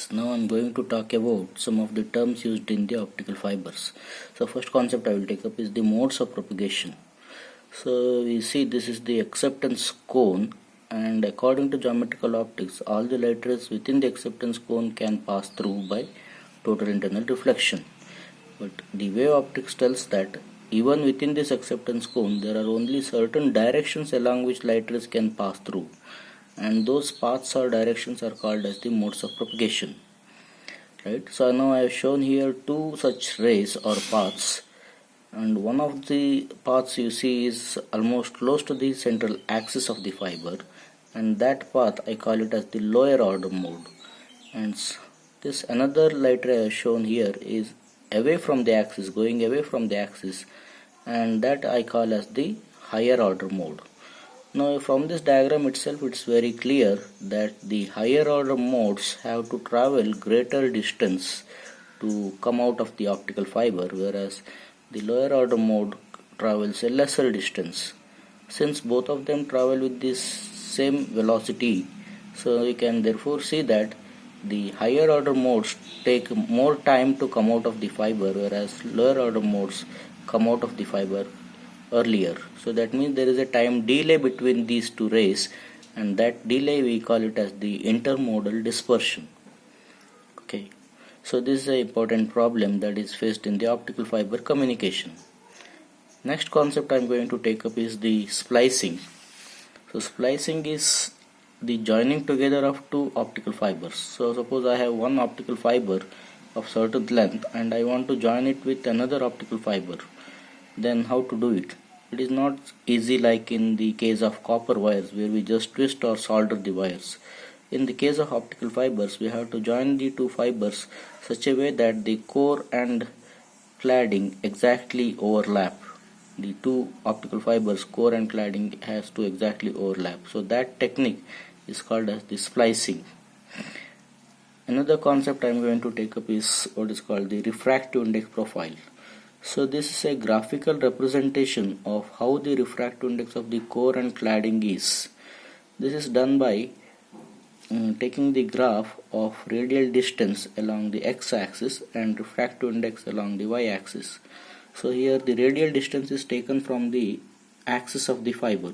guys, now I'm going to talk about some of the terms used in the optical fibers. So first concept I will take up is the modes of propagation. So we see this is the acceptance cone, and according to geometrical optics all the light rays within the acceptance cone can pass through by total internal reflection. But the wave optics tells that even within this acceptance cone there are only certain directions along which light rays can pass through, and those paths or directions are called as the modes of propagation. Right, so now I have shown here two such rays or paths, and one of the paths you see is almost close to the central axis of the fiber, and that path I call it as the lower order mode. And this another light ray I have shown here is away from the axis, going away from the axis, and that I call as the higher order mode. Now from this diagram itself it's very clear that the higher order modes have to travel greater distance to come out of the optical fiber, whereas the lower order mode travels a lesser distance. Since both of them travel with this same velocity, so we can therefore see that the higher order modes take more time to come out of the fiber, whereas lower order modes come out of the fiber earlier. So that means there is a time delay between these two rays, and that delay we call it as the intermodal dispersion. Okay, so this is an important problem that is faced in the optical fiber communication. Next concept I am going to take up is the splicing. So splicing is the joining together of two optical fibers. So suppose I have one optical fiber of certain length and I want to join it with another optical fiber. Then how to do it? It is not easy like in the case of copper wires where we just twist or solder the wires. In the case of optical fibers, we have to join the two fibers such a way that the core and cladding exactly overlap. The two optical fibers, core and cladding, has to exactly overlap. So that technique is called as the splicing. Another concept I am going to take up is what is called the refractive index profile. So this is a graphical representation of how the refractive index of the core and cladding is. This is done by taking the graph of radial distance along the x-axis and refractive index along the y-axis. So here the radial distance is taken from the axis of the fiber.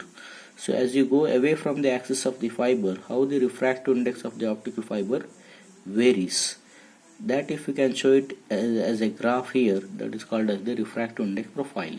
So as you go away from the axis of the fiber, how the refractive index of the optical fiber varies. That if we can show it as a graph here, that is called as the refractive index profile.